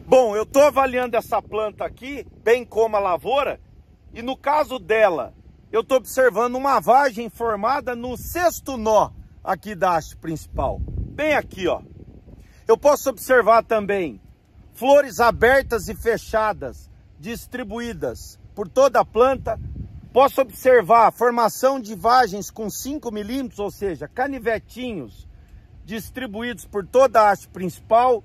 Bom, eu estou avaliando essa planta aqui, bem como a lavoura, e no caso dela, eu estou observando uma vagem formada no 6º nó aqui da haste principal, bem aqui, ó. Eu posso observar também flores abertas e fechadas, distribuídas por toda a planta. Posso observar a formação de vagens com 5 milímetros, ou seja, canivetinhos distribuídos por toda a haste principal.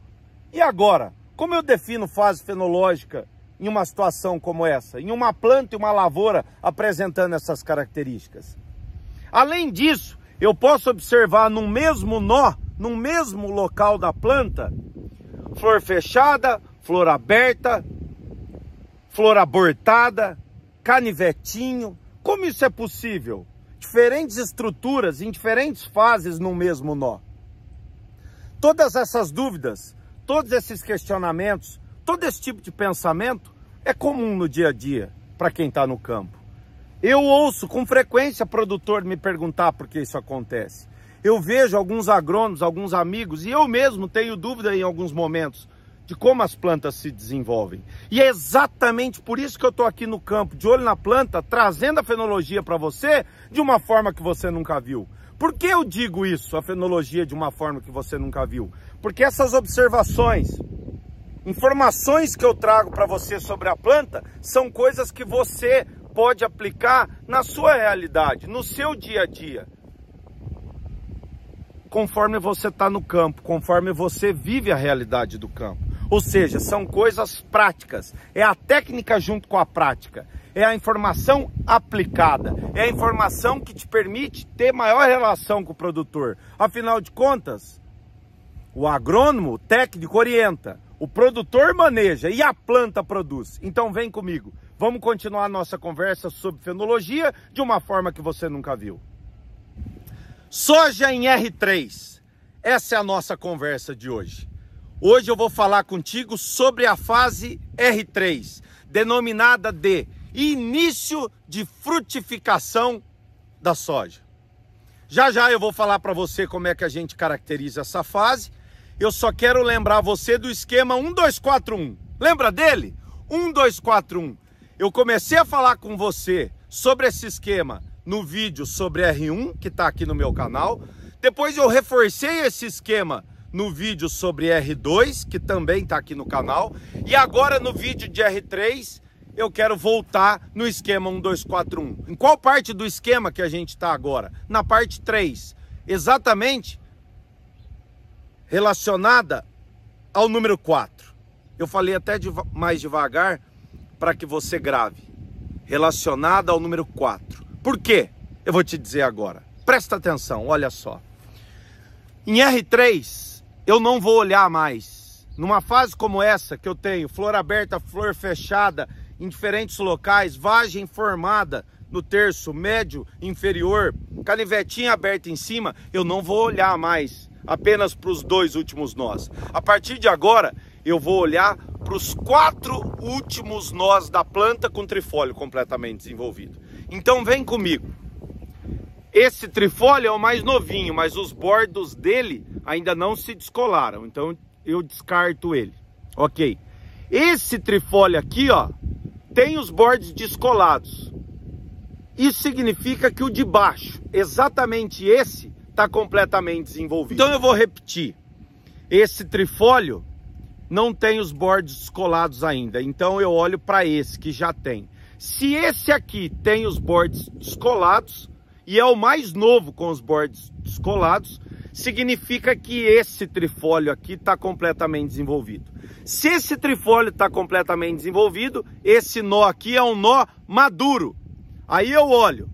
E agora, como eu defino fase fenológica em uma situação como essa, em uma planta e uma lavoura apresentando essas características? Além disso, eu posso observar no mesmo nó, no mesmo local da planta, flor fechada, flor aberta, flor abortada, canivetinho. Como isso é possível? Diferentes estruturas em diferentes fases no mesmo nó. Todas essas dúvidas, todos esses questionamentos, todo esse tipo de pensamento é comum no dia a dia para quem está no campo. Eu ouço com frequência produtor me perguntar por que isso acontece. Eu vejo alguns agrônomos, alguns amigos, e eu mesmo tenho dúvida em alguns momentos de como as plantas se desenvolvem. E é exatamente por isso que eu estou aqui no campo, de olho na planta, trazendo a fenologia para você de uma forma que você nunca viu. Por que eu digo isso, a fenologia de uma forma que você nunca viu? Porque essas observações, informações que eu trago para você sobre a planta, são coisas que você pode aplicar na sua realidade, no seu dia a dia. Conforme você está no campo, conforme você vive a realidade do campo. Ou seja, são coisas práticas, é a técnica junto com a prática, é a informação aplicada, é a informação que te permite ter maior relação com o produtor. Afinal de contas, o agrônomo, o técnico orienta, o produtor maneja e a planta produz. Então vem comigo, vamos continuar a nossa conversa sobre fenologia de uma forma que você nunca viu. Soja em R3, essa é a nossa conversa de hoje. Hoje eu vou falar contigo sobre a fase R3, denominada de início de frutificação da soja. Já já eu vou falar para você como é que a gente caracteriza essa fase. Eu só quero lembrar você do esquema 1-2-4-1. Lembra dele? 1-2-4-1. Eu comecei a falar com você sobre esse esquema no vídeo sobre R1, que está aqui no meu canal. Depois eu reforcei esse esquema no vídeo sobre R2, que também está aqui no canal. E agora no vídeo de R3, eu quero voltar no esquema 1-2-4-1. Em qual parte do esquema que a gente está agora? Na parte 3. Exatamente relacionada ao número 4. Eu falei até mais devagar para que você grave. Relacionada ao número 4. Por quê? Eu vou te dizer agora. Presta atenção, olha só. Em R3, eu não vou olhar mais. Numa fase como essa, que eu tenho flor aberta, flor fechada, em diferentes locais, vagem formada no terço médio inferior, canivetinha aberta em cima, eu não vou olhar mais apenas para os 2 últimos nós. A partir de agora, eu vou olhar para os 4 últimos nós da planta com trifólio completamente desenvolvido. Então vem comigo. Esse trifólio é o mais novinho, mas os bordos dele ainda não se descolaram, então eu descarto ele. Ok. Esse trifólio aqui, ó, tem os bordos descolados. Isso significa que o de baixo, exatamente esse, está completamente desenvolvido. Então eu vou repetir. Esse trifólio não tem os bordos descolados ainda, então eu olho para esse que já tem. Se esse aqui tem os bordos descolados, e é o mais novo com os bordos descolados, significa que esse trifólio aqui está completamente desenvolvido. Se esse trifólio está completamente desenvolvido, esse nó aqui é um nó maduro. Aí eu olho.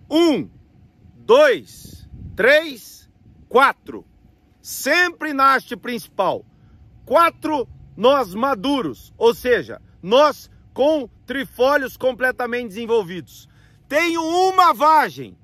1, 2, 3, 4. Sempre na haste principal. 4 nós maduros, ou seja, nós com trifólios completamente desenvolvidos. Tenho uma vagem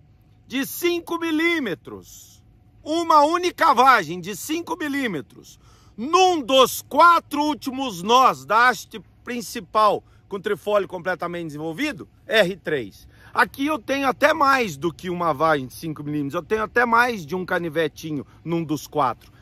de 5 milímetros, uma única vagem de 5 milímetros, num dos 4 últimos nós da haste principal com trifólio completamente desenvolvido, R3. Aqui eu tenho até mais do que uma vagem de 5 milímetros, eu tenho até mais de um canivetinho num dos 4.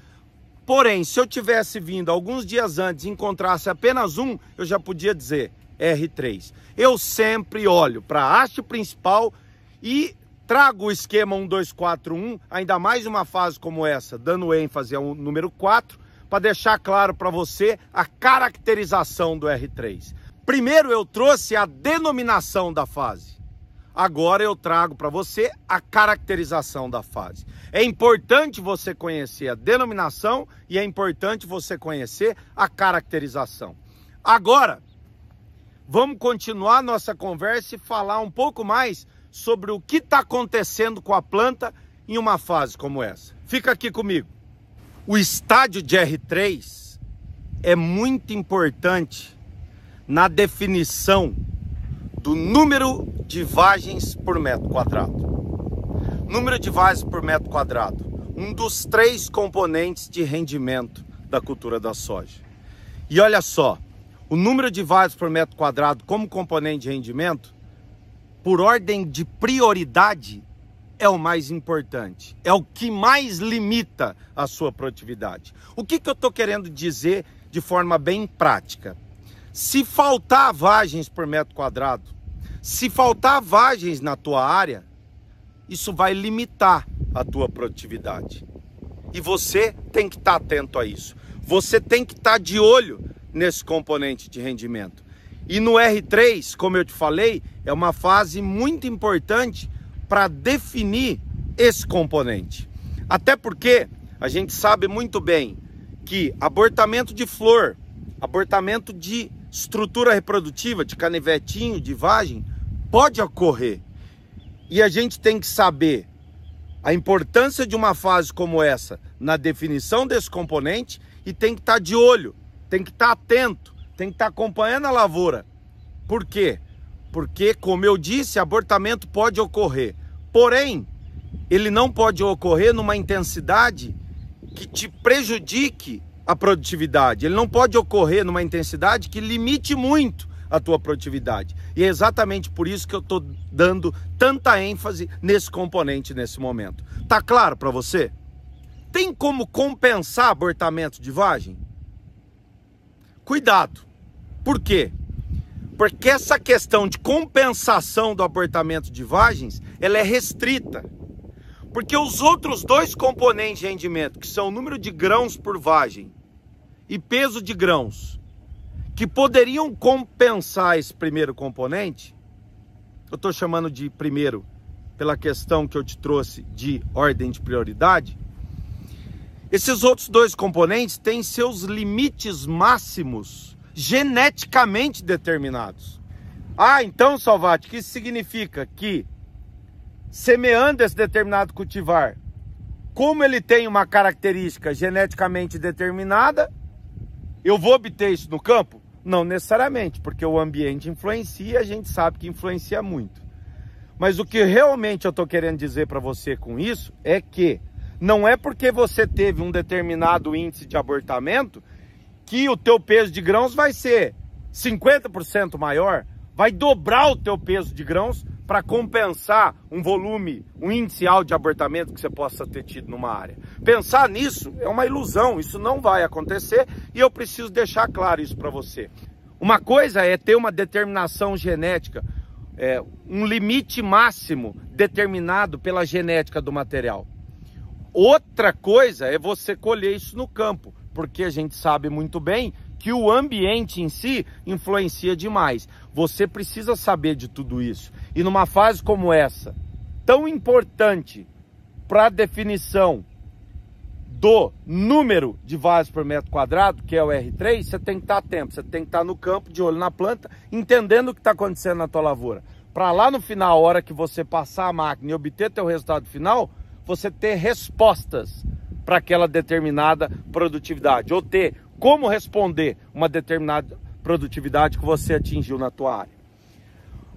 Porém, se eu tivesse vindo alguns dias antes e encontrasse apenas um, eu já podia dizer R3. Eu sempre olho para a haste principal e trago o esquema 1, 2, 4, 1, ainda mais uma fase como essa, dando ênfase ao número 4, para deixar claro para você a caracterização do R3. Primeiro eu trouxe a denominação da fase. Agora eu trago para você a caracterização da fase. É importante você conhecer a denominação e é importante você conhecer a caracterização. Agora, vamos continuar nossa conversa e falar um pouco mais sobre o que está acontecendo com a planta em uma fase como essa. Fica aqui comigo. O estádio de R3 é muito importante na definição do número de vagens por metro quadrado. Número de vagens por metro quadrado, um dos 3 componentes de rendimento da cultura da soja. E olha só, o número de vagens por metro quadrado como componente de rendimento, por ordem de prioridade, é o mais importante, é o que mais limita a sua produtividade. O que eu estou querendo dizer de forma bem prática? Se faltar vagens por metro quadrado, se faltar vagens na tua área, isso vai limitar a tua produtividade. E você tem que estar atento a isso. Você tem que estar de olho nesse componente de rendimento. E no R3, como eu te falei, é uma fase muito importante para definir esse componente. Até porque a gente sabe muito bem que abortamento de flor, abortamento de estrutura reprodutiva, de canivetinho, de vagem, pode ocorrer. E a gente tem que saber a importância de uma fase como essa na definição desse componente e tem que estar de olho, tem que estar atento, tem que estar acompanhando a lavoura. Por quê? Porque, como eu disse, abortamento pode ocorrer. Porém, ele não pode ocorrer numa intensidade que te prejudique a produtividade. Ele não pode ocorrer numa intensidade que limite muito a tua produtividade. E é exatamente por isso que eu estou dando tanta ênfase nesse componente nesse momento. Tá claro para você? Tem como compensar abortamento de vagem? Cuidado. Por quê? Porque essa questão de compensação do abortamento de vagens, ela é restrita. Porque os outros 2 componentes de rendimento, que são o número de grãos por vagem e peso de grãos, que poderiam compensar esse primeiro componente, eu estou chamando de primeiro pela questão que eu te trouxe de ordem de prioridade, esses outros 2 componentes têm seus limites máximos geneticamente determinados. Ah, então, Salvati, que isso significa que semeando esse determinado cultivar, como ele tem uma característica geneticamente determinada, eu vou obter isso no campo? Não necessariamente, porque o ambiente influencia, a gente sabe que influencia muito. Mas o que realmente eu estou querendo dizer para você com isso é que não é porque você teve um determinado índice de abortamento que o teu peso de grãos vai ser 50% maior, vai dobrar o teu peso de grãos para compensar um volume, um índice alto de abortamento que você possa ter tido numa área. Pensar nisso é uma ilusão, isso não vai acontecer e eu preciso deixar claro isso para você. Uma coisa é ter uma determinação genética, um limite máximo determinado pela genética do material. Outra coisa é você colher isso no campo, porque a gente sabe muito bem que o ambiente em si influencia demais. Você precisa saber de tudo isso. E numa fase como essa, tão importante para a definição do número de vagens por metro quadrado, que é o R3, você tem que estar atento, você tem que estar no campo, de olho na planta, entendendo o que está acontecendo na tua lavoura. Para lá no final, a hora que você passar a máquina e obter teu resultado final, você ter respostas para aquela determinada produtividade, ou ter como responder uma determinada produtividade que você atingiu na tua área.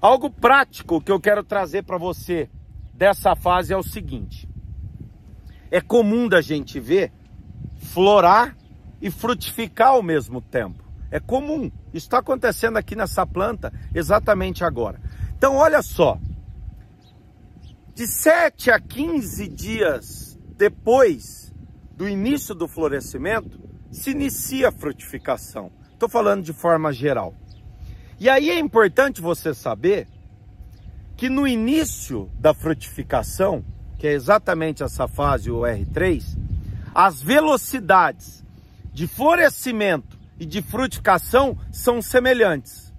Algo prático que eu quero trazer para você dessa fase é o seguinte: é comum da gente ver florar e frutificar ao mesmo tempo. É comum, isso está acontecendo aqui nessa planta exatamente agora. Então olha só, de 7 a 15 dias depois do início do florescimento, se inicia a frutificação. Estou falando de forma geral. E aí é importante você saber que no início da frutificação, que é exatamente essa fase, o R3, as velocidades de florescimento e de frutificação são semelhantes.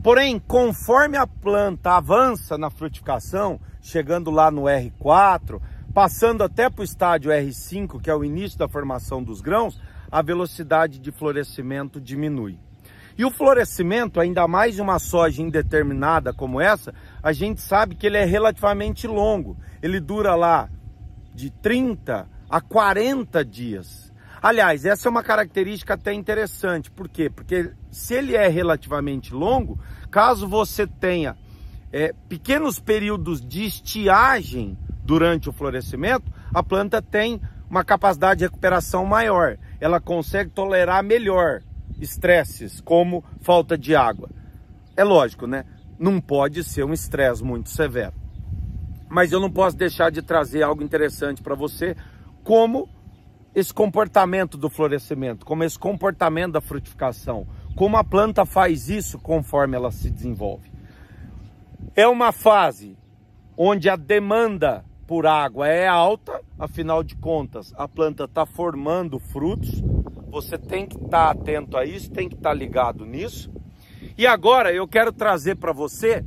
Porém, conforme a planta avança na frutificação, chegando lá no R4, passando até para o estádio R5, que é o início da formação dos grãos, a velocidade de florescimento diminui. E o florescimento, ainda mais de uma soja indeterminada como essa, a gente sabe que ele é relativamente longo. Ele dura lá de 30 a 40 dias. Aliás, essa é uma característica até interessante. Por quê? Porque se ele é relativamente longo, caso você tenha pequenos períodos de estiagem durante o florescimento, a planta tem uma capacidade de recuperação maior. Ela consegue tolerar melhor estresses, como falta de água. É lógico, né? Não pode ser um estresse muito severo. Mas eu não posso deixar de trazer algo interessante para você, como esse comportamento do florescimento, como esse comportamento da frutificação, como a planta faz isso conforme ela se desenvolve. É uma fase onde a demanda por água é alta, afinal de contas, a planta está formando frutos. Você tem que estar atento a isso, tem que estar ligado nisso. E agora eu quero trazer para você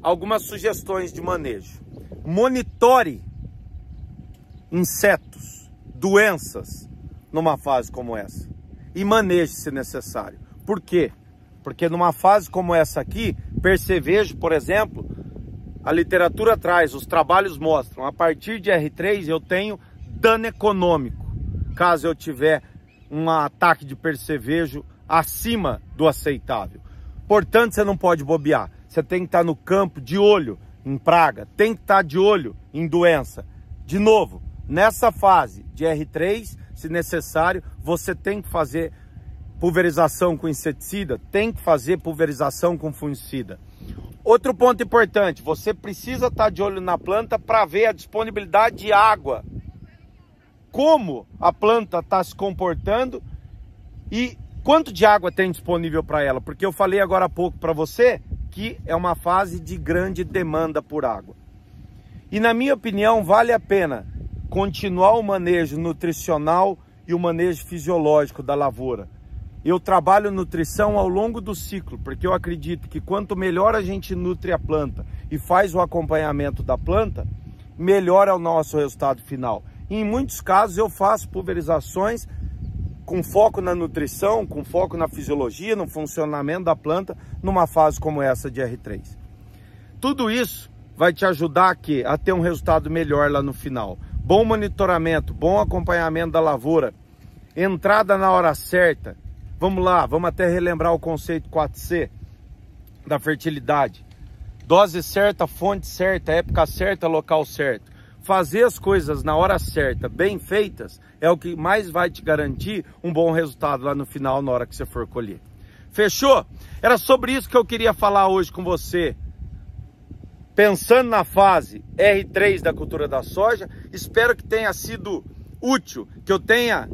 algumas sugestões de manejo. Monitore insetos, doenças numa fase como essa e maneje se necessário. Por quê? Porque numa fase como essa aqui, percevejo, por exemplo, a literatura traz, os trabalhos mostram, a partir de R3 eu tenho dano econômico, caso eu tiver um ataque de percevejo acima do aceitável. Portanto, você não pode bobear. Você tem que estar no campo de olho em praga, tem que estar de olho em doença. De novo, nessa fase de R3, se necessário, você tem que fazer pulverização com inseticida, tem que fazer pulverização com fungicida. Outro ponto importante, você precisa estar de olho na planta para ver a disponibilidade de água. Como a planta está se comportando e quanto de água tem disponível para ela. Porque eu falei agora há pouco para você que é uma fase de grande demanda por água. E na minha opinião vale a pena continuar o manejo nutricional e o manejo fisiológico da lavoura. Eu trabalho nutrição ao longo do ciclo, porque eu acredito que quanto melhor a gente nutre a planta e faz o acompanhamento da planta, melhor é o nosso resultado final. E em muitos casos eu faço pulverizações com foco na nutrição, com foco na fisiologia, no funcionamento da planta, numa fase como essa de R3. Tudo isso vai te ajudar a ter um resultado melhor lá no final. Bom monitoramento, bom acompanhamento da lavoura, entrada na hora certa. Vamos lá, vamos até relembrar o conceito 4C da fertilidade. Dose certa, fonte certa, época certa, local certo. Fazer as coisas na hora certa, bem feitas, é o que mais vai te garantir um bom resultado lá no final, na hora que você for colher. Fechou? Era sobre isso que eu queria falar hoje com você. Pensando na fase R3 da cultura da soja, espero que tenha sido útil, que eu tenha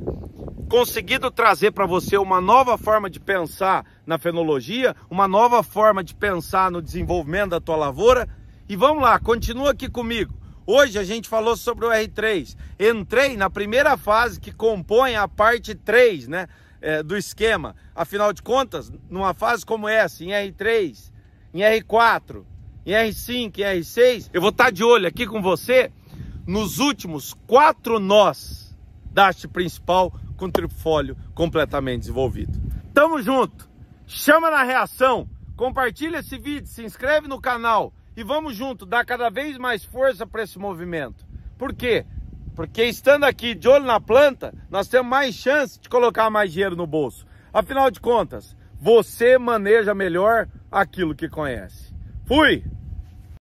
conseguido trazer para você uma nova forma de pensar na fenologia, uma nova forma de pensar no desenvolvimento da tua lavoura. E vamos lá, continua aqui comigo. Hoje a gente falou sobre o R3. Entrei na primeira fase que compõe a parte 3, né, do esquema. Afinal de contas, numa fase como essa, em R3, em R4, em R5, em R6, eu vou estar de olho aqui com você nos últimos 4 nós da haste principal com tripfólio completamente desenvolvido. Tamo junto! Chama na reação, compartilha esse vídeo, se inscreve no canal. E vamos junto, dar cada vez mais força para esse movimento. Por quê? Porque estando aqui de olho na planta, nós temos mais chance de colocar mais dinheiro no bolso. Afinal de contas, você maneja melhor aquilo que conhece. Fui!